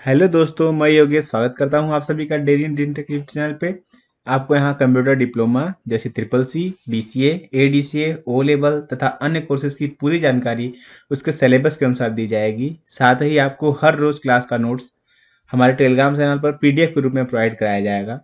Hello दोस्तों, मैं योगेश स्वागत करता हूं आप सभी का daily Indian tech YouTube channel पे। आपको यहां कंप्यूटर डिप्लोमा जैसे triple C, DCA, ADCA, O level तथा अन्य कोर्सेज की पूरी जानकारी उसके सिलेबस के अनुसार दी जाएगी। साथ ही आपको हर रोज क्लास का नोट्स हमारे टेलीग्राम चैनल पर पीडीएफ के रूप में प्रोवाइड कराया जाएगा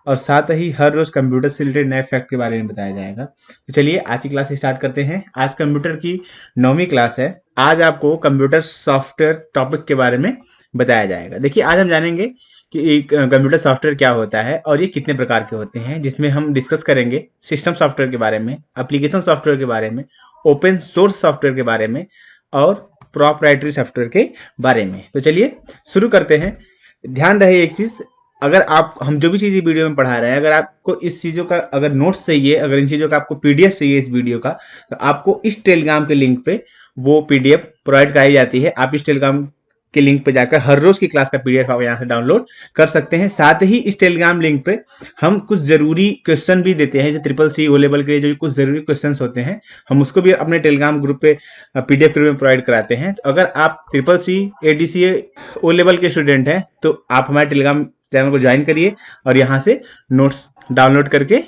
और साथ ही हर रोज कंप्यूटर से रिलेटेड नए फैक्ट के बारे में बताया जाएगा। तो चलिए आज की क्लास स्टार्ट करते हैं। आज कंप्यूटर की 9वीं क्लास है। आज आपको कंप्यूटर सॉफ्टवेयर टॉपिक के बारे में बताया जाएगा। देखिए, आज हम जानेंगे कि कंप्यूटर सॉफ्टवेयर क्या होता है और ये कितने प्रकार के होते हैं, जिसमें हम डिस्कस करेंगे सिस्टम सॉफ्टवेयर के बारे में, एप्लीकेशन सॉफ्टवेयर के बारे में, ओपन सोर्स सॉफ्टवेयर के बारे में और प्रोप्राइटरी सॉफ्टवेयर के बारे में। तो चलिए शुरू करते हैं। ध्यान रहे एक चीज, अगर आप हम जो भी चीज़ वीडियो में पढ़ा रहे हैं, अगर आपको इस चीज़ों का अगर नोट्स चाहिए, अगर इन चीज़ों का आपको पीडीएफ चाहिए इस वीडियो का, तो आपको इस टेलीग्राम के लिंक पे वो पीडीएफ प्रोवाइड कराई जाती है। आप इस टेलीग्राम के लिंक पे जाकर हर रोज की क्लास का पीडीएफ आप यहाँ से डाउनलोड कर सकते हैं। साथ ही इस टेलीग्राम लिंक पे हम कुछ जरूरी क्वेश्चन भी देते हैं, जैसे ट्रिपल सी, ओ लेवल के जो कुछ जरूरी क्वेश्चन होते हैं, हम उसको भी अपने टेलीग्राम ग्रुप पे पीडीएफ के रूप में प्रोवाइड कराते हैं। तो अगर आप triple C, ADCA, O level के स्टूडेंट हैं तो आप हमारे टेलीग्राम चैनल को ज्वाइन करिए और यहाँ से नोट्स डाउनलोड करके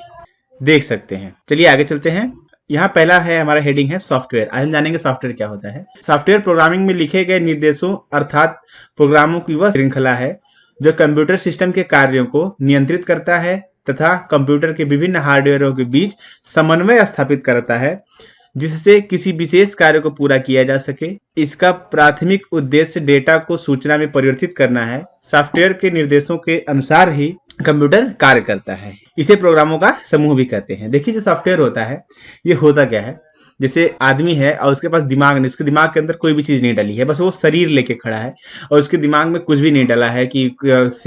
देख सकते हैं। चलिए आगे चलते हैं। यहाँ पहला है हमारा हेडिंग है सॉफ्टवेयर। आज हम जानेंगे सॉफ्टवेयर क्या होता है। सॉफ्टवेयर प्रोग्रामिंग में लिखे गए निर्देशों अर्थात प्रोग्रामों की वह श्रृंखला है जो कंप्यूटर सिस्टम के कार्यों को नियंत्रित करता है तथा कंप्यूटर के विभिन्न हार्डवेयरों के बीच समन्वय स्थापित करता है, जिससे किसी विशेष कार्य को पूरा किया जा सके। इसका प्राथमिक उद्देश्य डेटा को सूचना में परिवर्तित करना है। सॉफ्टवेयर के निर्देशों के अनुसार ही कंप्यूटर कार्य करता है। इसे प्रोग्रामों का समूह भी कहते हैं। देखिए, जो सॉफ्टवेयर होता है ये होता क्या है, जैसे आदमी है और उसके पास दिमाग नहीं, उसके दिमाग के अंदर कोई भी चीज नहीं डली है, बस वो शरीर लेके खड़ा है और उसके दिमाग में कुछ भी नहीं डला है कि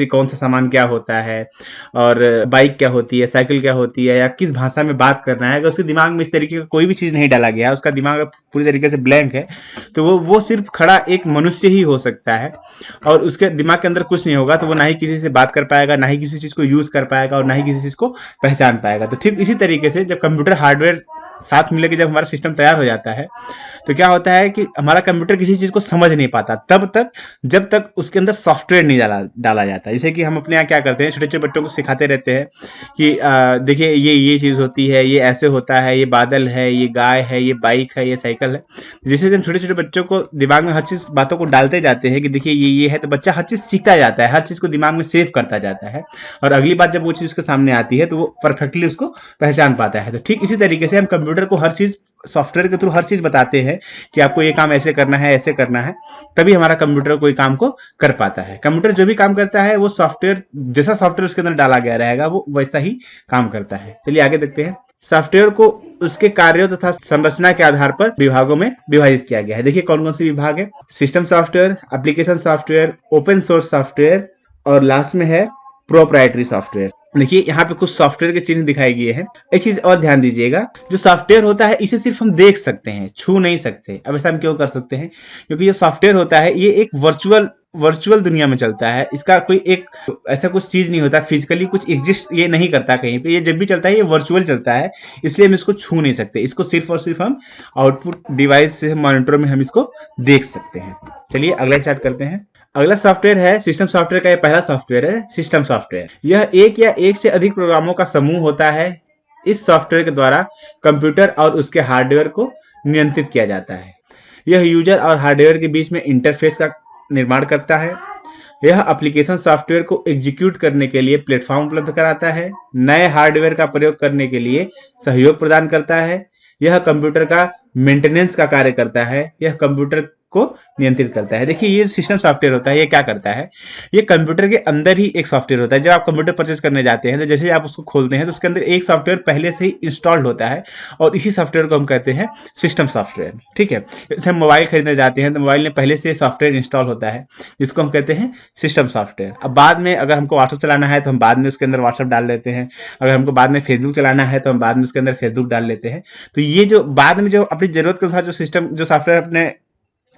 कौन सा सामान क्या होता है और बाइक क्या होती है, साइकिल क्या होती है या किस भाषा में बात करना है। अगर उसके दिमाग में इस तरीके का कोई भी चीज नहीं डाला गया, उसका दिमाग पूरी तरीके से ब्लैंक है, तो वो सिर्फ खड़ा एक मनुष्य ही हो सकता है और उसके दिमाग के अंदर कुछ नहीं होगा, तो वो ना ही किसी से बात कर पाएगा, ना ही किसी चीज को यूज कर पाएगा और ना ही किसी चीज को पहचान पाएगा। तो ठीक इसी तरीके से जब कंप्यूटर हार्डवेयर साथ मिलकर जब हमारा सिस्टम तैयार हो जाता है तो क्या होता है कि हमारा कंप्यूटर किसी चीज को समझ नहीं पाता तब तक जब तक उसके अंदर सॉफ्टवेयर नहीं डाला जाता। जैसे कि हम अपने यहाँ क्या करते हैं, छोटे छोटे बच्चों को सिखाते रहते हैं कि देखिए ये चीज होती है, ये ऐसे होता है, ये बादल है, ये गाय है, ये बाइक है, ये साइकिल है। जैसे हम छोटे छोटे बच्चों को दिमाग में हर चीज बातों को डालते जाते हैं कि देखिए ये है, तो बच्चा हर चीज सीखता जाता है, हर चीज को दिमाग में सेव करता जाता है और अगली बार जब वो चीज उसके सामने आती है तो वो परफेक्टली उसको पहचान पाता है। तो ठीक इसी तरीके से हम कंप्यूटर को हर चीज सॉफ्टवेयर के थ्रू हर चीज बताते हैं कि आपको ये काम ऐसे करना है, ऐसे करना है, तभी हमारा कंप्यूटर कोई काम को कर पाता है। कंप्यूटर जो भी काम करता है वो सॉफ्टवेयर, जैसा सॉफ्टवेयर उसके अंदर डाला गया रहेगा वो वैसा ही काम करता है। चलिए आगे देखते हैं। सॉफ्टवेयर को उसके कार्यों तथा संरचना के आधार पर विभागों में विभाजित किया गया है। देखिए कौन कौन से विभाग है, system software, application software, open source software और लास्ट में है प्रोप्राइटरी सॉफ्टवेयर। देखिए यहाँ पे कुछ सॉफ्टवेयर के चिन्ह दिखाए गए हैं। एक चीज और ध्यान दीजिएगा, जो सॉफ्टवेयर होता है इसे सिर्फ हम देख सकते हैं, छू नहीं सकते। अब ऐसा हम क्यों कर सकते हैं, क्योंकि जो सॉफ्टवेयर होता है ये एक वर्चुअल दुनिया में चलता है। इसका कोई एक ऐसा कुछ चीज नहीं होता, फिजिकली कुछ एग्जिस्ट ये नहीं करता कहीं पे। ये जब भी चलता है ये वर्चुअल चलता है, इसलिए हम इसको छू नहीं सकते। इसको सिर्फ और सिर्फ हम आउटपुट डिवाइस से, मॉनिटर में हम इसको देख सकते हैं। चलिए अगला स्टार्ट करते हैं। अगला सॉफ्टवेयर है सिस्टम सॉफ्टवेयर का। ये पहला सॉफ्टवेयर है सिस्टम सॉफ्टवेयर। यह एक या एक से अधिक प्रोग्रामों का समूह होता है। इस सॉफ्टवेयर के द्वारा कंप्यूटर और उसके हार्डवेयर को नियंत्रित किया जाता है। यह यूजर और हार्डवेयर के बीच में इंटरफेस का निर्माण करता है। यह एप्लीकेशन सॉफ्टवेयर को एग्जीक्यूट करने के लिए प्लेटफॉर्म उपलब्ध कराता है। नए हार्डवेयर का प्रयोग करने के लिए सहयोग प्रदान करता है। यह कंप्यूटर का मेंटेनेंस का कार्य करता है। यह कंप्यूटर को नियंत्रित करता है। देखिए ये सिस्टम सॉफ्टवेयर होता है, ये क्या करता है, ये कंप्यूटर के अंदर ही एक सॉफ्टवेयर होता है। जब आप कंप्यूटर परचेज करने जाते हैं तो जैसे ही आप उसको खोलते हैं तो उसके अंदर एक सॉफ्टवेयर पहले से ही इंस्टॉल्ड होता है और इसी सॉफ्टवेयर को हम कहते हैं सिस्टम सॉफ्टवेयर। ठीक है, जैसे हम मोबाइल खरीदने जाते हैं तो मोबाइल में पहले से सॉफ्टवेयर इंस्टॉल होता है जिसको हम कहते हैं सिस्टम सॉफ्टवेयर। अब बाद में अगर हमको व्हाट्सएप चलाना है तो हम बाद में उसके अंदर व्हाट्सएप डाल लेते हैं, अगर हमको बाद में फेसबुक चलाना है तो हम बाद में उसके अंदर फेसबुक डाल लेते हैं। तो ये जो बाद में जो अपनी जरूरत के अनुसार जो सॉफ्टवेयर अपने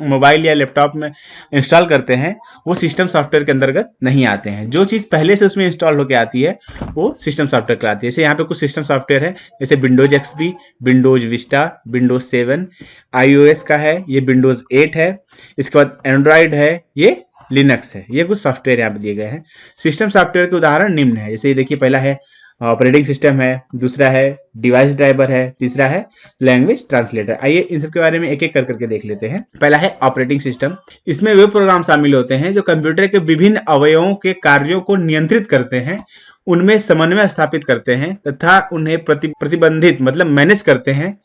मोबाइल या लैपटॉप में इंस्टॉल करते हैं वो सिस्टम सॉफ्टवेयर के अंतर्गत नहीं आते हैं। जो चीज़ पहले से उसमें इंस्टॉल होकर आती है वो सिस्टम सॉफ्टवेयर कहलाती है। जैसे यहाँ पे कुछ सिस्टम सॉफ्टवेयर है, जैसे Windows XP, Windows Vista, Windows 7, iOS का है, ये विंडोज 8 है। इसके बाद एंड्रॉयड है, ये लिनक्स है। ये कुछ सॉफ्टवेयर यहाँ पे दिए गए हैं। सिस्टम सॉफ्टवेयर के उदाहरण निम्न है, जैसे ये देखिए, पहला है ऑपरेटिंग सिस्टम है, दूसरा है डिवाइस ड्राइवर है, तीसरा है लैंग्वेज ट्रांसलेटर। आइए इन सब के बारे में एक एक कर करके देख लेते हैं। पहला है ऑपरेटिंग सिस्टम। इसमें वे प्रोग्राम शामिल होते हैं जो कंप्यूटर के विभिन्न अवयवों के कार्यों को नियंत्रित करते हैं, उनमें समन्वय स्थापित करते हैं तथा उन्हें प्रतिबंधित मतलब मैनेज करते हैं।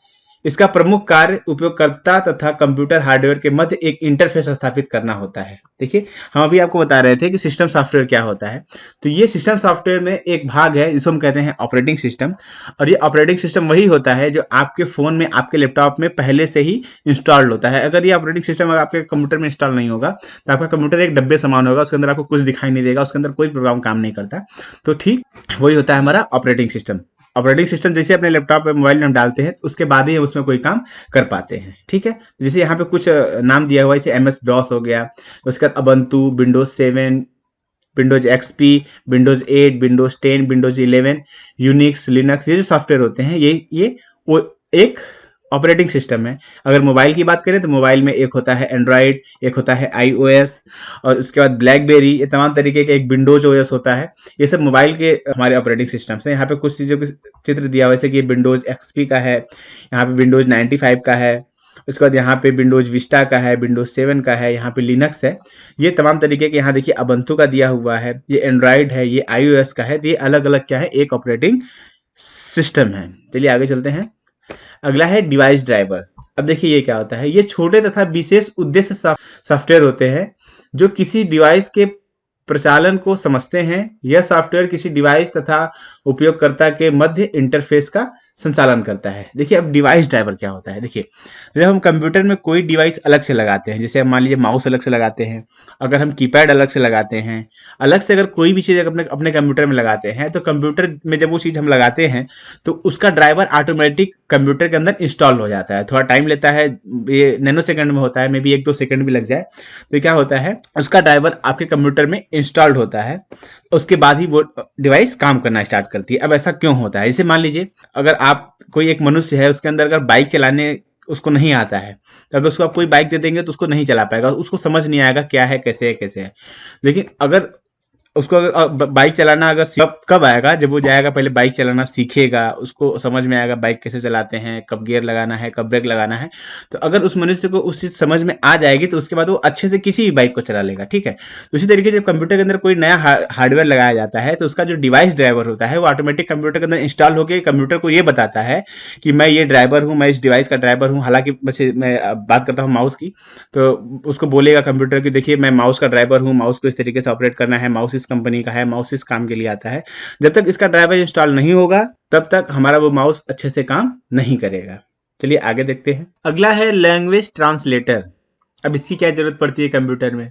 इसका प्रमुख कार्य उपयोगकर्ता तथा कंप्यूटर हार्डवेयर के मध्य एक इंटरफेस स्थापित करना होता है। देखिए, हम अभी आपको बता रहे थे कि सिस्टम सॉफ्टवेयर क्या होता है। तो ये सिस्टम सॉफ्टवेयर में एक भाग है जिसको हम कहते हैं ऑपरेटिंग सिस्टम। और ये ऑपरेटिंग सिस्टम वही होता है जो आपके फोन में, आपके लैपटॉप में पहले से ही इंस्टॉल्ड होता है। अगर ये ऑपरेटिंग सिस्टम आपके कंप्यूटर में इंस्टॉल नहीं होगा तो आपका कंप्यूटर एक डब्बे समान होगा, उसके अंदर आपको कुछ दिखाई नहीं देगा, उसके अंदर कोई प्रोग्राम काम नहीं करता। तो ठीक वही होता है हमारा ऑपरेटिंग सिस्टम। ऑपरेटिंग सिस्टम जैसे अपने लैपटॉप पे, मोबाइल में हम डालते हैं तो उसके बाद ही हम उसमें कोई काम कर पाते हैं। ठीक है, जैसे यहाँ पे कुछ नाम दिया हुआ है, जैसे MS DOS हो गया, उसके बाद ubuntu, Windows 7, Windows XP, Windows 8, Windows 10, Windows 11, Unix, Linux, ये जो सॉफ्टवेयर होते हैं ये वो एक ऑपरेटिंग सिस्टम है। अगर मोबाइल की बात करें तो मोबाइल में एक होता है एंड्रॉयड, एक होता है iOS, और उसके बाद ब्लैकबेरी, ये तमाम तरीके के, एक विंडोज OS होता है। ये सब मोबाइल के हमारे ऑपरेटिंग सिस्टम्स हैं। यहाँ पे कुछ चीज़ों के चित्र दिया हुआ है, जैसे कि विंडोज XP का है, यहाँ पे विंडोज 95 का है, उसके बाद यहाँ पे विंडोज विस्टा का है, विंडोज 7 का है, यहाँ पे लिनक्स है। ये तमाम तरीके के, यहाँ देखिए अबंतु का दिया हुआ है, ये एंड्रॉयड है, ये iOS का है। तो ये अलग अलग क्या है, एक ऑपरेटिंग सिस्टम है। चलिए आगे चलते हैं। अगला है डिवाइस ड्राइवर। अब देखिए ये क्या होता है, ये छोटे तथा विशेष उद्देश्य सॉफ्टवेयर होते हैं जो किसी डिवाइस के प्रचालन को समझते हैं। यह सॉफ्टवेयर किसी डिवाइस तथा उपयोगकर्ता के मध्य इंटरफेस का संचालन करता है। देखिए अब डिवाइस ड्राइवर क्या होता है। देखिए, जब हम कंप्यूटर में कोई डिवाइस अलग से लगाते हैं, जैसे हम मान लीजिए माउस अलग से लगाते हैं, अगर हम कीपैड अलग से लगाते हैं, अलग से अगर कोई भी चीज़ अपने कंप्यूटर में लगाते हैं, तो कंप्यूटर में जब वो चीज़ हम लगाते हैं तो उसका ड्राइवर ऑटोमेटिक कंप्यूटर के अंदर इंस्टॉल हो जाता है। थोड़ा टाइम लेता है, ये नैनो सेकंड में होता है, मे बी 1-2 सेकंड भी लग जाए। तो क्या होता है, उसका ड्राइवर आपके कंप्यूटर में इंस्टॉल्ड होता है, उसके बाद ही वो डिवाइस काम करना स्टार्ट करती है। अब ऐसा क्यों होता है, जैसे मान लीजिए अगर आप, कोई एक मनुष्य है, उसके अंदर अगर बाइक चलाने उसको नहीं आता है, तो अगर उसको आप कोई बाइक दे देंगे तो उसको नहीं चला पाएगा, उसको समझ नहीं आएगा क्या है, कैसे है। लेकिन अगर उसको बाइक चलाना अगर कब आएगा, जब वो जाएगा पहले बाइक चलाना सीखेगा, उसको समझ में आएगा बाइक कैसे चलाते हैं, कब गियर लगाना है, कब ब्रेक लगाना है। तो अगर उस मनुष्य को उस चीज समझ में आ जाएगी तो उसके बाद वो अच्छे से किसी भी बाइक को चला लेगा। ठीक है, तो इसी तरीके से जब कंप्यूटर के अंदर कोई नया हार्डवेयर लगाया जाता है तो उसका जो डिवाइस ड्राइवर होता है वो ऑटोमेटिक कंप्यूटर के अंदर इंस्टॉल होकर कंप्यूटर को ये बताता है कि मैं ये ड्राइवर हूँ, मैं इस डिवाइस का ड्राइवर हूँ। हालांकि वैसे मैं बात करता हूँ माउस की, तो उसको बोलेगा कंप्यूटर की, देखिए मैं माउस का ड्राइवर हूँ, माउस को इस तरीके से ऑपरेट करना है, माउस इस कंपनी का है, माउस इस काम के लिए आता है। जब तक इसका ड्राइवर इंस्टॉल नहीं होगा तब तक हमारा वो माउस अच्छे से काम नहीं करेगा। चलिए आगे देखते हैं। अगला है लैंग्वेज ट्रांसलेटर। अब इसकी क्या जरूरत पड़ती है कंप्यूटर में।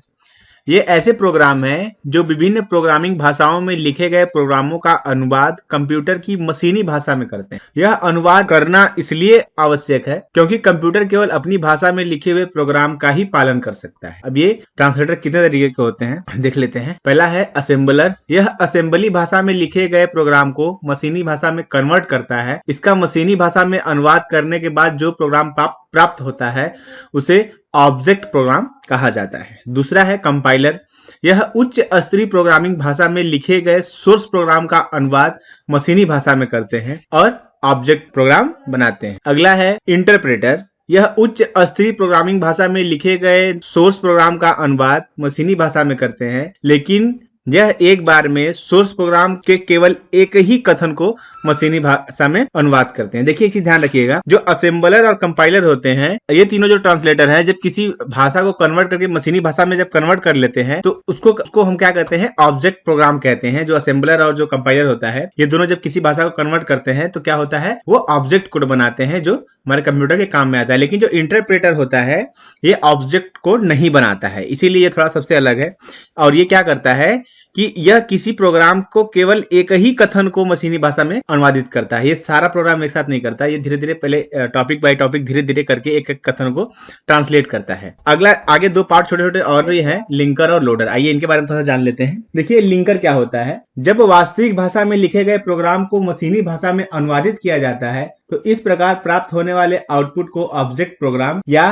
ये ऐसे प्रोग्राम हैं जो विभिन्न प्रोग्रामिंग भाषाओं में लिखे गए प्रोग्रामों का अनुवाद कंप्यूटर की मशीनी भाषा में करते हैं। यह अनुवाद करना इसलिए आवश्यक है क्योंकि कंप्यूटर केवल अपनी भाषा में लिखे हुए प्रोग्राम का ही पालन कर सकता है। अब ये ट्रांसलेटर कितने तरीके के होते हैं देख लेते हैं। पहला है असेंबलर। यह असेंबली भाषा में लिखे गए प्रोग्राम को मशीनी भाषा में कन्वर्ट करता है। इसका मशीनी भाषा में अनुवाद करने के बाद जो प्रोग्राम प्राप्त होता है उसे ऑब्जेक्ट प्रोग्राम कहा जाता है। दूसरा है कंपाइलर। यह उच्च स्तरीय प्रोग्रामिंग भाषा में लिखे गए सोर्स प्रोग्राम का अनुवाद मशीनी भाषा में करते हैं और ऑब्जेक्ट प्रोग्राम बनाते हैं। अगला है इंटरप्रेटर। यह उच्च स्तरीय प्रोग्रामिंग भाषा में लिखे गए सोर्स प्रोग्राम का अनुवाद मशीनी भाषा में करते हैं, लेकिन यह एक बार में सोर्स प्रोग्राम के केवल एक ही कथन को मशीनी भाषा में अनुवाद करते हैं। देखिए एक चीज ध्यान रखिएगा, जो असेंबलर और कंपाइलर होते हैं, ये तीनों जो ट्रांसलेटर हैं, जब किसी भाषा को कन्वर्ट करके मशीनी भाषा में जब कन्वर्ट कर लेते हैं तो उसको हम क्या कहते हैं, ऑब्जेक्ट प्रोग्राम कहते हैं। जो असेंबलर और जो कंपाइलर होता है, ये दोनों जब किसी भाषा को कन्वर्ट करते हैं तो क्या होता है, वो ऑब्जेक्ट कोड बनाते हैं जो हमारे कंप्यूटर के काम में आता है। लेकिन जो इंटरप्रेटर होता है ये ऑब्जेक्ट कोड नहीं बनाता है, इसीलिए ये थोड़ा सबसे अलग है। और ये क्या करता है कि यह किसी प्रोग्राम को केवल एक ही कथन को मशीनी भाषा में अनुवादित करता है। ये सारा प्रोग्राम एक साथ नहीं करता, ये धीरे धीरे पहले टॉपिक बाय टॉपिक धीरे धीरे करके एक एक कथन को ट्रांसलेट करता है। अगला आगे दो पार्ट छोटे छोटे और भी है, लिंकर और लोडर। आइए इनके बारे में थोड़ा जान लेते हैं। देखिए लिंकर क्या होता है, जब वास्तविक भाषा में लिखे गए प्रोग्राम को मशीनी भाषा में अनुवादित किया जाता है तो इस प्रकार प्राप्त होने वाले आउटपुट को ऑब्जेक्ट प्रोग्राम या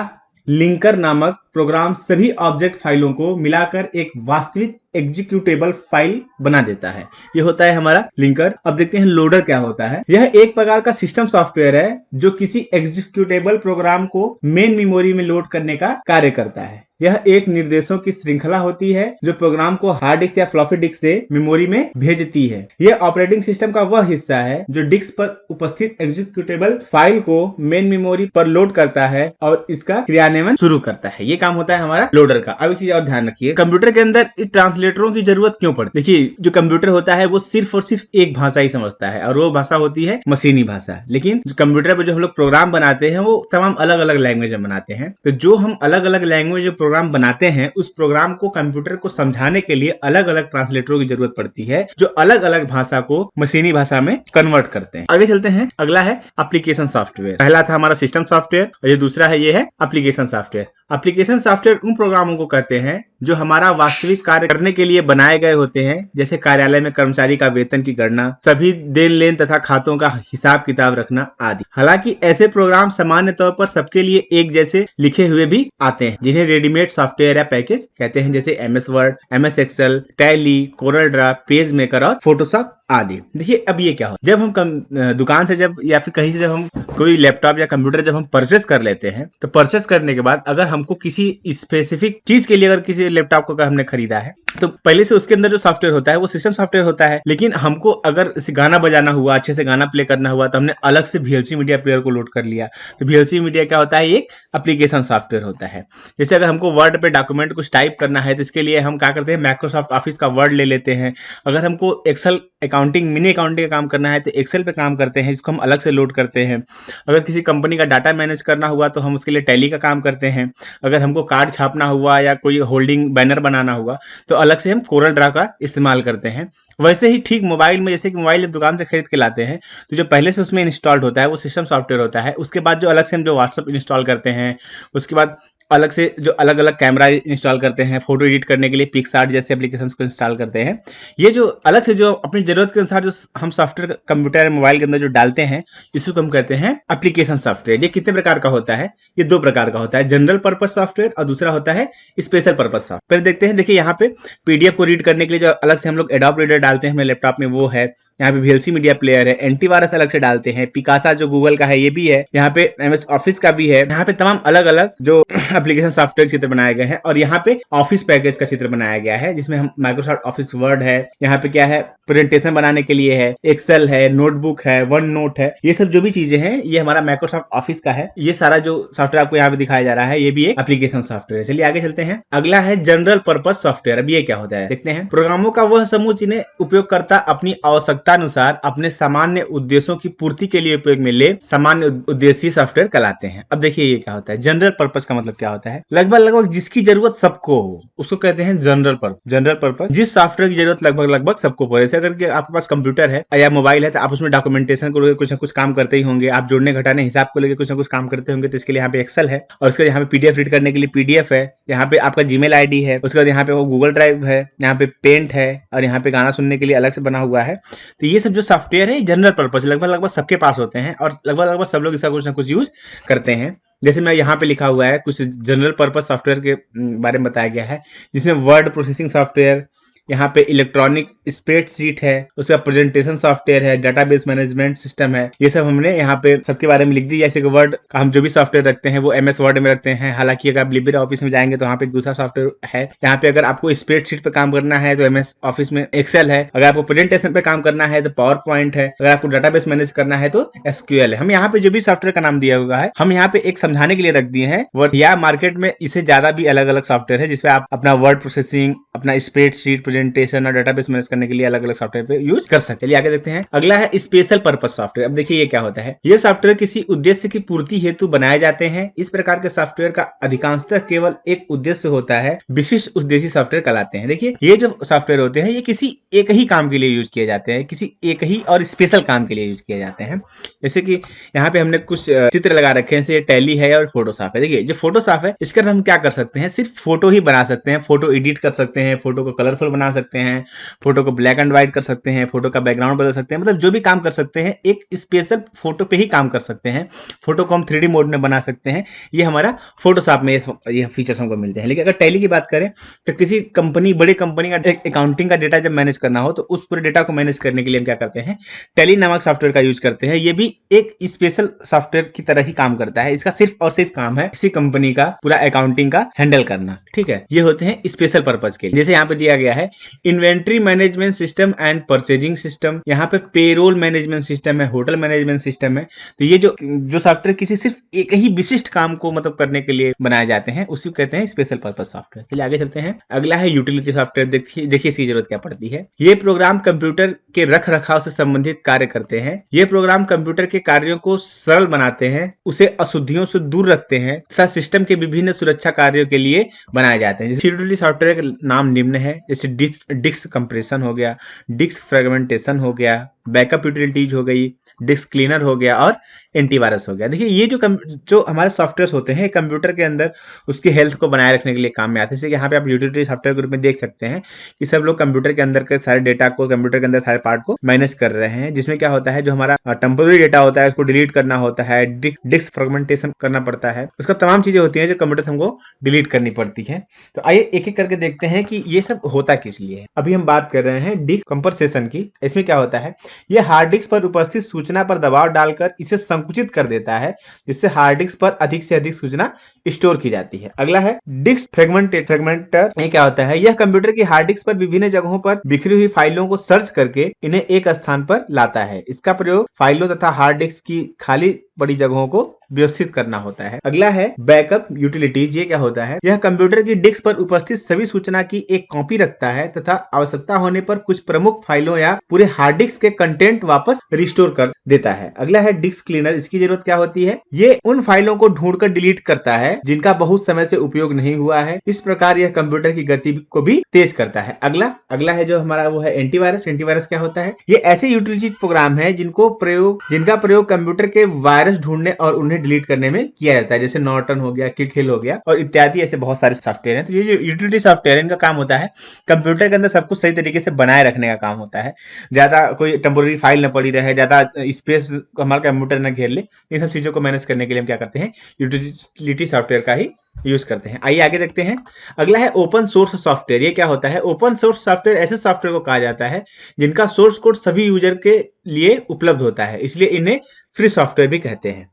लिंकर नामक प्रोग्राम सभी ऑब्जेक्ट फाइलों को मिलाकर एक वास्तविक एग्जीक्यूटेबल फाइल बना देता है। ये होता है हमारा लिंकर। अब देखते हैं लोडर क्या होता है। यह एक प्रकार का सिस्टम सॉफ्टवेयर है जो किसी एग्जीक्यूटेबल प्रोग्राम को मेन मेमोरी में लोड करने का कार्य करता है। यह एक निर्देशों की श्रृंखला होती है जो प्रोग्राम को हार्ड डिस्क या फ्लॉपी डिस्क से मेमोरी में भेजती है। यह ऑपरेटिंग सिस्टम का वह हिस्सा है जो डिस्क पर उपस्थित एग्जीक्यूटेबल फाइल को मेन मेमोरी पर लोड करता है और इसका क्रियान्वयन शुरू करता है। ये काम होता है हमारा लोडर का। अब एक चीज और ध्यान रखिए, कंप्यूटर के अंदर इस ट्रांसलेटरों की जरूरत क्यों पड़ती है। देखिए, जो कंप्यूटर होता है वो सिर्फ और सिर्फ एक भाषा ही समझता है और वो भाषा होती है मशीनी भाषा। लेकिन जो कंप्यूटर पर जो हम लोग प्रोग्राम बनाते हैं वो तमाम अलग अलग लैंग्वेज में बनाते हैं। तो जो हम अलग अलग लैंग्वेज प्रोग्राम बनाते हैं उस प्रोग्राम को कंप्यूटर को समझाने के लिए अलग अलग ट्रांसलेटरों की जरूरत पड़ती है जो अलग अलग भाषा को मशीनी भाषा में कन्वर्ट करते हैं। आगे चलते हैं। अगला है एप्लीकेशन सॉफ्टवेयर। पहला था हमारा सिस्टम सॉफ्टवेयर और ये दूसरा है, ये है एप्लीकेशन सॉफ्टवेयर। एप्लीकेशन सॉफ्टवेयर उन प्रोग्रामों को कहते हैं जो हमारा वास्तविक कार्य करने के लिए बनाए गए होते हैं, जैसे कार्यालय में कर्मचारी का वेतन की गणना, सभी देन लेन तथा खातों का हिसाब किताब रखना आदि। हालांकि ऐसे प्रोग्राम सामान्य तौर पर सबके लिए एक जैसे लिखे हुए भी आते हैं जिन्हें रेडीमेड सॉफ्टवेयर या पैकेज कहते हैं, जैसे MS Word, MS Excel, Tally, Corel Draw, PageMaker और फोटोशॉप आदि। देखिए, अब ये क्या हो, जब हम दुकान से जब या फिर कहीं से जब हम कोई लैपटॉप या कंप्यूटर जब हम परचेस कर लेते हैं तो परचेस करने के बाद अगर हमको किसी स्पेसिफिक चीज के लिए अगर किसी लैपटॉप को हमने खरीदा है तो पहले से उसके अंदर जो सॉफ्टवेयर होता है वो सिस्टम सॉफ्टवेयर होता है। लेकिन हमको अगर गाना बजाना हुआ, अच्छे से गाना प्ले करना हुआ तो हमने अलग से VLC मीडिया प्लेयर को लोड कर लिया। तो VLC मीडिया क्या होता है, एक एप्लीकेशन सॉफ्टवेयर होता है। जैसे अगर हमको वर्ड पे डॉक्यूमेंट कुछ टाइप करना है तो इसके लिए हम क्या करते हैं, माइक्रोसॉफ्ट ऑफिस का वर्ड ले लेते हैं। अगर हमको एक्सेल अकाउंटिंग, मिनी अकाउंटिंग का काम करना है तो एक्सेल पे काम करते हैं, इसको हम अलग से लोड करते हैं। अगर किसी कंपनी का डाटा मैनेज करना हुआ तो हम उसके लिए टैली का काम करते हैं। अगर हमको कार्ड छापना हुआ या कोई होल्डिंग बैनर बनाना हुआ तो अलग से हम कोरल ड्रा का इस्तेमाल करते हैं। वैसे ही ठीक मोबाइल में, जैसे कि मोबाइल जब दुकान से खरीद के लाते हैं तो जो पहले से उसमें इंस्टॉल्ड होता है वो सिस्टम सॉफ्टवेयर होता है। उसके बाद जो अलग से हम जो व्हाट्सएप इंस्टॉल करते हैं, उसके बाद अलग से जो अलग अलग कैमरा इंस्टॉल करते हैं, फोटो एडिट करने के लिए पिक्सआर्ट जैसे एप्लीकेशंस को इंस्टॉल करते हैं। ये जो अलग से जो अपनी जरूरत के अनुसार जो हम सॉफ्टवेयर कंप्यूटर मोबाइल के अंदर जो डालते हैं इसको हम कहते हैं एप्लीकेशन सॉफ्टवेयर। ये कितने प्रकार का होता है, ये दो प्रकार का होता है, जनरल पर्पस सॉफ्टवेयर और दूसरा होता है स्पेशल पर्पस सॉफ्टवेयर। पहले देखते हैं। देखिए, यहाँ पे पीडीएफ को रीड करने के लिए जो अलग से हम लोग एडोब रीडर डालते हैं हमारे लैपटॉप में वो है। यहाँ पे VLC मीडिया प्लेयर है, एंटीवायरस अलग से डालते हैं, पिकासा जो गूगल का है ये भी है, यहाँ पे MS ऑफिस का भी है। यहाँ पे तमाम अलग अलग जो एप्लीकेशन सॉफ्टवेयर चित्र बनाए गए हैं और यहाँ पे ऑफिस पैकेज का चित्र बनाया गया है जिसमें हम माइक्रोसॉफ्ट ऑफिस वर्ड है, यहाँ पे क्या है, प्रेजेंटेशन बनाने के लिए है, एक्सेल है, नोटबुक है, वन नोट है, ये सब जो भी चीजें हैं ये हमारा माइक्रोसॉफ्ट ऑफिस का है। ये सारा जो सॉफ्टवेयर आपको यहाँ पे दिखाया जा रहा है ये भी एक एप्लीकेशन सॉफ्टवेयर है। चलिए आगे चलते हैं। अगला है जनरल पर्पस सॉफ्टवेयर। अब ये क्या होता है देखते हैं। प्रोग्रामों का वह समूह जिन्हें उपयोगकर्ता अपनी आवश्यकता अनुसार अपने सामान्य उद्देश्यों की पूर्ति के लिए उपयोग में ले सामान्य उद्देश्य सॉफ्टवेयर कहलाते हैं। अब देखिए ये क्या होता है, जनरल पर्पस का मतलब क्या होता है, लगभग जिसकी जरूरत सबको हो उसको कहते हैं जनरल पर्पस। जनरल पर्पस जिस सॉफ्टवेयर की जरूरत लगभग सबको पड़े। जैसे अगर आपके पास कंप्यूटर है या मोबाइल है तो आप उसमें डॉक्यूमेंटेशन को लेकर कुछ ना कुछ काम करते ही होंगे, आप जोड़ने घटाने हिसाब को लेकर कुछ ना कुछ काम करते होंगे। तो इसके लिए यहाँ पे एक्सेल है और उसके यहाँ पे पीडीएफ रीड करने के लिए पीडीएफ है, यहाँ पे आपका जीमेल आईडी है, उसके बाद यहाँ पे वो गूगल ड्राइव है, यहाँ पे पेंट है और यहाँ पे गाना सुनने के लिए अलग से बना हुआ है। तो ये सब जो सॉफ्टवेयर है जनरल पर्पस लगभग सबके पास होते हैं और लगभग सब लोग इसका कुछ ना कुछ यूज करते हैं। जैसे मैं यहाँ पे लिखा हुआ है कुछ जनरल पर्पस सॉफ्टवेयर के बारे में बताया गया है जिसमें वर्ड प्रोसेसिंग सॉफ्टवेयर, यहाँ पे इलेक्ट्रॉनिक स्प्रेडशीट है, उसका प्रेजेंटेशन सॉफ्टवेयर है, डाटाबेस मैनेजमेंट सिस्टम है। ये सब हमने यहाँ पे सबके बारे में लिख दी। जैसे कि वर्ड का हम जो भी सॉफ्टवेयर रखते हैं वो MS वर्ड में रखते हैं। हालांकि अगर आप लिब्रे ऑफिस में जाएंगे तो वहाँ पे एक दूसरा सॉफ्टवेयर है। यहाँ पे अगर आपको स्प्रेडशीट पे काम करना है तो MS ऑफिस में एक्सेल है, अगर आपको प्रेजेंटेशन पे काम करना है तो पावर पॉइंट है, अगर आपको डाटाबेस मैनेज करना है तो SQL है। हम यहाँ पे जो भी सॉफ्टवेयर का नाम दिया हुआ है हम यहाँ पे एक समझाने के लिए रख दिए हैं। या मार्केट में इससे ज्यादा भी अलग अलग सॉफ्टवेयर है जिसपे आप अपना वर्ड प्रोसेसिंग, अपना स्प्रेडशीट, प्रेजेंटेशन और डाटाबेस मैनेज करने के लिए अलग अलग सॉफ्टवेयर पे यूज कर सकते हैं। चलिए आगे देखते हैं। अगला है स्पेशल पर्पस सॉफ्टवेयर। अब देखिए ये क्या होता है। ये सॉफ्टवेयर किसी उद्देश्य की पूर्ति हेतु बनाए जाते हैं। इस प्रकार के सॉफ्टवेयर का अधिकांशतः केवल एक उद्देश्य होता है, विशिष्ट उद्देश्य सॉफ्टवेयर कहलाते हैं। देखिए ये जो सॉफ्टवेयर होते हैं ये किसी एक ही काम के लिए यूज किए जाते हैं, किसी एक ही और स्पेशल काम के लिए यूज किए जाते हैं। जैसे कि यहाँ पे हमने कुछ चित्र लगा रखे हैं, जैसे टैली है और फोटोशॉप है। देखिए जो फोटोशॉप है इसका हम क्या कर सकते हैं, सिर्फ फोटो ही बना सकते हैं, फोटो एडिट कर सकते हैं, फोटो को कलरफुल बना बना सकते हैं, फोटो को ब्लैक एंड व्हाइट कर सकते हैं, फोटो का बैकग्राउंड बदल सकते हैं, मतलब जो भी काम कर सकते हैं एक स्पेशल फोटो पे ही काम कर सकते हैं। फोटो को हम 3D मोड में बना सकते हैं, ये हमारा फोटोशॉप में ये फीचर्स हमको मिलते हैं। लेकिन अगर टैली की बात करें तो किसी कंपनी, बड़ी कंपनी का अकाउंटिंग का डेटा जब मैनेज करना हो तो उस पूरे डेटा को मैनेज करने के लिए हम क्या करते हैं, टैली नामक सॉफ्टवेयर का यूज करते हैं। ये भी एक स्पेशल सॉफ्टवेयर की तरह ही काम करता है, इसका सिर्फ और सिर्फ काम है किसी कंपनी का पूरा अकाउंटिंग का हैंडल करना, ठीक है। ये होते हैं स्पेशल पर्पज के लिए। जैसे यहाँ पे दिया गया है inventory management system and purchasing system, यहाँ पे पेरोल मैनेजमेंट सिस्टम है, होटल मैनेजमेंट सिस्टम है। तो ये जो सॉफ्टवेयर किसी सिर्फ एक ही विशिष्ट काम को मतलब करने के लिए बनाए जाते हैं उसी को कहते हैं स्पेशल पर्पज सॉफ्टवेयर। चलिए आगे चलते हैं। अगला है यूटिलिटी सॉफ्टवेयर। देखिए इसकी जरूरत क्या पड़ती है। ये प्रोग्राम कंप्यूटर के रख रखाव से संबंधित कार्य करते हैं। ये प्रोग्राम कंप्यूटर के कार्यों को सरल बनाते हैं, उसे अशुद्धियों से दूर रखते हैं तथा सिस्टम के विभिन्न सुरक्षा कार्यों के लिए बनाए जाते हैं। यूटिलिटी सॉफ्टवेयर का नाम निम्न है, जैसे डिस्क कंप्रेशन हो गया, डिस्क फ्रेगमेंटेशन हो गया, बैकअप यूटिलिटीज हो गई, डिस्क क्लीनर हो गया और एंटीवायरस हो गया। देखिए ये जो हमारे सॉफ्टवेयर होते हैं कंप्यूटर के अंदर उसकी हेल्थ को बनाए रखने के लिए काम में आते हैं। जैसे यहाँ पे आप यूटिलिटी सॉफ्टवेयर ग्रुप में देख सकते हैं कि सब लोग कंप्यूटर के अंदर के सारे डेटा को, कंप्यूटर के अंदर सारे पार्ट को मैनेज कर रहे हैं, जिसमें क्या होता है जो हमारा टेम्पोररी डेटा होता है उसको डिलीट करना होता है, डिस्क फ्रेगमेंटेशन करना पड़ता है, उसका तमाम चीजें होती है जो कंप्यूटर से हमको डिलीट करनी पड़ती है। तो आइए एक एक करके देखते हैं कि ये सब होता किस लिए है। अभी हम बात कर रहे हैं डिस्क कंप्रेशन की। इसमें क्या होता है, ये हार्ड डिस्क पर उपस्थित सूचना पर दबाव डालकर इसे संकुचित कर देता है, जिससे हार्ड डिस्क पर अधिक से अधिक सूचना स्टोर की जाती है। अगला है डिस्क फ्रेगमेंटर। ये क्या होता है, यह कंप्यूटर की हार्ड डिस्क पर विभिन्न जगहों पर बिखरी हुई फाइलों को सर्च करके इन्हें एक स्थान पर लाता है। इसका प्रयोग फाइलों तथा हार्ड डिस्क की खाली पड़ी जगहों को व्यवस्थित करना होता है। अगला है बैकअप यूटिलिटीज। ये क्या होता है, यह कंप्यूटर की डिस्क पर उपस्थित सभी सूचना की एक कॉपी रखता है तथा आवश्यकता होने पर कुछ प्रमुख फाइलों या पूरे हार्ड डिस्क के कंटेंट वापस रिस्टोर कर देता है। अगला है डिस्क क्लीनर। इसकी जरूरत क्या होती है, ये उन फाइलों को ढूंढकर डिलीट करता है जिनका बहुत समय से उपयोग नहीं हुआ है। इस प्रकार यह कंप्यूटर की गति को भी तेज करता है। अगला है जो हमारा वो है एंटीवायरस। एंटीवायरस क्या होता है, ये ऐसे यूटिलिटी प्रोग्राम है जिनका प्रयोग कंप्यूटर के वायरस ढूंढने और उन्हें डिलीट करने में किया जाता है, जैसे नॉर्टन हो गया, किकहिल हो गया और इत्यादि ऐसे बहुत सारे सॉफ्टवेयर हैं। तो ये जो यूटिलिटी सॉफ्टवेयर इनका काम होता है कंप्यूटर के अंदर सब कुछ सही तरीके से बनाए रखने का काम होता है, ज्यादा कोई टेम्पोररी फाइल न पड़ी रहे, ज्यादा स्पेस हमारा कंप्यूटर न घेर ले। इन सब चीजों को मैनेज करने के लिए हम क्या करते हैं, यूटिलिटी सॉफ्टवेयर का ही यूज करते हैं। आइए आगे देखते हैं। अगला है ओपन सोर्स सॉफ्टवेयर। ये क्या होता है, ओपन सोर्स सॉफ्टवेयर ऐसे सॉफ्टवेयर को कहा जाता है जिनका सोर्स कोड सभी यूजर के लिए उपलब्ध होता है, इसलिए इन्हें फ्री सॉफ्टवेयर भी कहते हैं।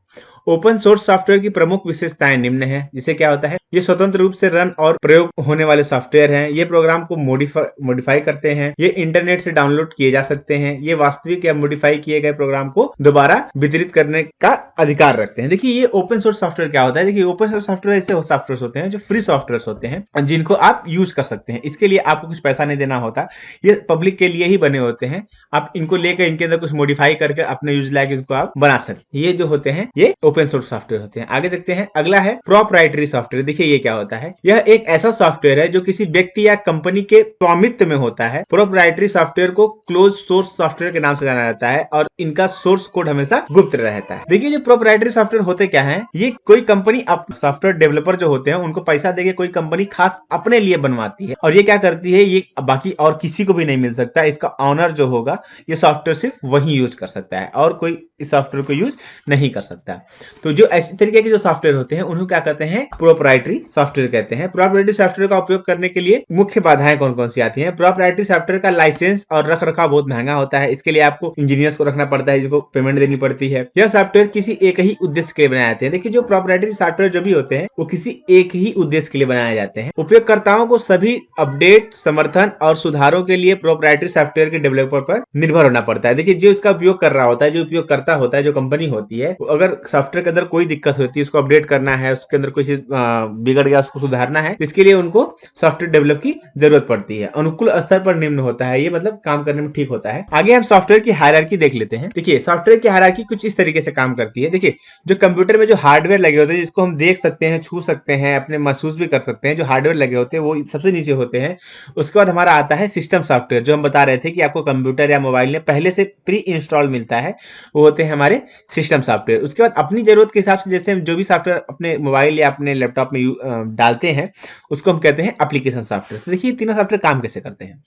ओपन सोर्स सॉफ्टवेयर की प्रमुख विशेषताएं निम्न है। जिसे क्या होता है, ये स्वतंत्र रूप से रन और प्रयोग होने वाले सॉफ्टवेयर हैं। ये प्रोग्राम को मॉडिफाई करते हैं, ये इंटरनेट से डाउनलोड किए जा सकते हैं, ये वास्तविक या मॉडिफाई किए गए प्रोग्राम को दोबारा वितरित करने का अधिकार रखते हैं। देखिए ये ओपन सोर्स सॉफ्टवेयर क्या होता है, देखिए ओपन सोर्स सॉफ्टवेयर ऐसे सॉफ्टवेयर होते हैं जो फ्री सॉफ्टवेयर होते हैं जिनको आप यूज कर सकते हैं। इसके लिए आपको कुछ पैसा नहीं देना होता, ये पब्लिक के लिए ही बने होते हैं। आप इनको लेकर इनके अंदर कुछ मॉडिफाई करके अपने यूज लायक इसको आप बना सकते हैं। ये जो होते हैं ये ओपन सोर्स सॉफ्टवेयर होते हैं। आगे देखते हैं। अगला है प्रोप्राइटरी सॉफ्टवेयर। देखिए ये क्या होता है, यह एक ऐसा सॉफ्टवेयर है जो किसी व्यक्ति या कंपनी के स्वामित्व में होता है। प्रोप्राइटरी सॉफ्टवेयर को क्लोज सोर्स सॉफ्टवेयर के नाम से जाना जाता है और इनका सोर्स कोड हमेशा गुप्त रहता है। देखिए जो प्रोप्राइटरी सॉफ्टवेयर होते क्या है, ये कोई कंपनी सॉफ्टवेयर डेवलपर जो होते हैं उनको पैसा देके कोई कंपनी खास अपने लिए बनवाती है और ये क्या करती है, ये बाकी और किसी को भी नहीं मिल सकता। इसका ऑनर जो होगा ये सॉफ्टवेयर सिर्फ वही यूज कर सकता है और कोई इस सॉफ्टवेयर को यूज नहीं कर सकता। तो जो ऐसे तरीके के जो सॉफ्टवेयर होते हैं उन्हें क्या कहते हैं, प्रोप्राइटरी सॉफ्टवेयर कहते हैं। प्रोप्राइटरी सॉफ्टवेयर का उपयोग करने के लिए मुख्य बाधाएं कौन कौन सी आती हैं। प्रोप्राइटरी सॉफ्टवेयर का लाइसेंस और रख रखाव बहुत महंगा होता है, इसके लिए आपको इंजीनियर्स को रखना पड़ता है, जिसको पेमेंट देनी पड़ती है। यह सॉफ्टवेयर किसी एक ही उद्देश्य के लिए बनाए जाते हैं। देखिए जो प्रोप्राइटरी सॉफ्टवेयर जो भी होते हैं वो किसी एक ही उद्देश्य के लिए बनाए जाते हैं। उपयोगकर्ताओं को सभी अपडेट, समर्थन और सुधारों के लिए प्रोप्राइटरी सॉफ्टवेयर के डेवलपर पर निर्भर होना पड़ता है। देखिए जो इसका उपयोग कर रहा होता है, जो उपयोगकर्ता होता है, जो कंपनी होती है, अगर सॉफ्टवेयर के अंदर कोई दिक्कत होती है, उसको अपडेट करना है, उसके अंदर कोई चीज बिगड़ गया, उसको सुधारना है, इसके लिए उनको सॉफ्टवेयर डेवलप की जरूरत पड़ती है। अनुकूल स्तर पर निम्न होता है, ये मतलब काम करने में ठीक होता है। आगे हम सॉफ्टवेयर की हायरार्की देख लेते हैं। देखिए सॉफ्टवेयर की हायरार्की कुछ इस तरीके से काम करती है। देखिए जो कंप्यूटर में जो हार्डवेयर लगे होते हैं, जिसको हम देख सकते हैं, छू सकते हैं, अपने महसूस भी कर सकते हैं, जो हार्डवेयर लगे होते हैं वो सबसे नीचे होते हैं। उसके बाद हमारा आता है सिस्टम सॉफ्टवेयर, जो हम बता रहे थे कि आपको कंप्यूटर या मोबाइल में पहले से प्री इंस्टॉल मिलता है, वो होते हैं हमारे सिस्टम सॉफ्टवेयर। उसके बाद अपनी जरूरत के हिसाब से जैसे हम जो भी सॉफ्टवेयर अपने मोबाइल या अपने लैपटॉप में डालते हैं उसको हम कहते हैं एप्लीकेशन सॉफ्टवेयर। तो देखिए तीनों सॉफ्टवेयर काम कैसे करते हैं।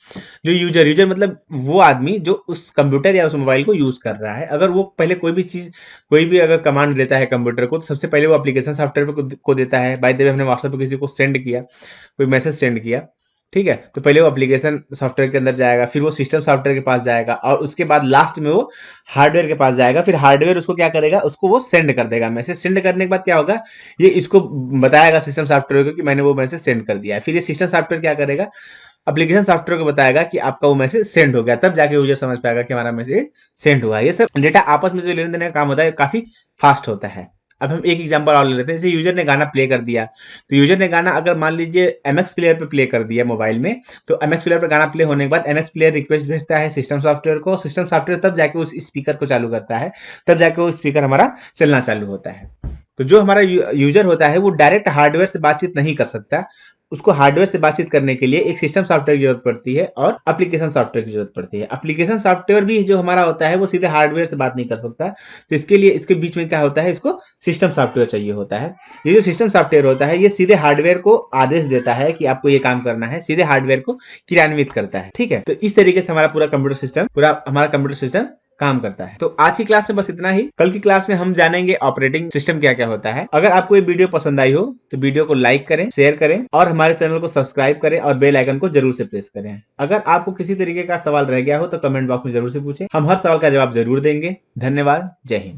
जो यूजर मतलब वो आदमी जो उस कंप्यूटर या उस मोबाइल को यूज कर रहा है, अगर वो पहले कोई भी चीज कोई भी अगर कमांड देता है कंप्यूटर को, तो सबसे पहले वो एप्लीकेशन सॉफ्टवेयर को देता है। बाय द वे हमने व्हाट्सएप पे किसी को सेंड किया, कोई मैसेज सेंड किया, ठीक है, तो पहले वो एप्लीकेशन सॉफ्टवेयर के अंदर जाएगा, फिर वो सिस्टम सॉफ्टवेयर के पास जाएगा और उसके बाद लास्ट में वो हार्डवेयर के पास जाएगा। फिर हार्डवेयर उसको क्या करेगा, उसको वो सेंड कर देगा मैसेज। सेंड करने के बाद क्या होगा, ये इसको बताएगा सिस्टम सॉफ्टवेयर को कि मैंने वो मैसेज सेंड कर दिया है। फिर ये सिस्टम सॉफ्टवेयर क्या करेगा, एप्लीकेशन सॉफ्टवेयर को बताएगा कि आपका वो मैसेज सेंड हो गया, तब जाके यूजर समझ पाएगा कि हमारा मैसेज सेंड हुआ है। ये सब डेटा आपस में जो लेने देने का काम होता है काफी फास्ट होता है। अब हम एक एग्जांपल और ले लेते हैं। जैसे यूजर ने गाना प्ले कर दिया, तो यूजर ने गाना अगर मान लीजिए एमएक्स प्लेयर पे प्ले कर दिया मोबाइल में, तो एमएक्स प्लेयर पे गाना प्ले होने के बाद एमएक्स प्लेयर रिक्वेस्ट भेजता है सिस्टम सॉफ्टवेयर को। सिस्टम सॉफ्टवेयर तब जाके उस स्पीकर को चालू करता है, तब जाके वो स्पीकर हमारा चलना चालू होता है। तो जो हमारा यूजर होता है वो डायरेक्ट हार्डवेयर से बातचीत नहीं कर सकता, उसको हार्डवेयर से बातचीत करने के लिए एक सिस्टम सॉफ्टवेयर की जरूरत पड़ती है और एप्लीकेशन सॉफ्टवेयर की जरूरत पड़ती है। एप्लीकेशन सॉफ्टवेयर भी जो हमारा होता है वो सीधे हार्डवेयर से बात नहीं कर सकता, तो इसके लिए इसके बीच में क्या होता है, इसको सिस्टम सॉफ्टवेयर चाहिए होता है। ये जो सिस्टम सॉफ्टवेयर होता है ये सीधे हार्डवेयर को आदेश देता है कि आपको ये काम करना है, सीधे हार्डवेयर को क्रियान्वित करता है, ठीक है। तो इस तरीके से हमारा पूरा कंप्यूटर सिस्टम काम करता है। तो आज की क्लास में बस इतना ही। कल की क्लास में हम जानेंगे ऑपरेटिंग सिस्टम क्या क्या होता है। अगर आपको ये वीडियो पसंद आई हो तो वीडियो को लाइक करें, शेयर करें और हमारे चैनल को सब्सक्राइब करें और बेल आइकन को जरूर से प्रेस करें। अगर आपको किसी तरीके का सवाल रह गया हो तो कमेंट बॉक्स में जरूर से पूछें, हम हर सवाल का जवाब जरूर देंगे। धन्यवाद, जय हिंद।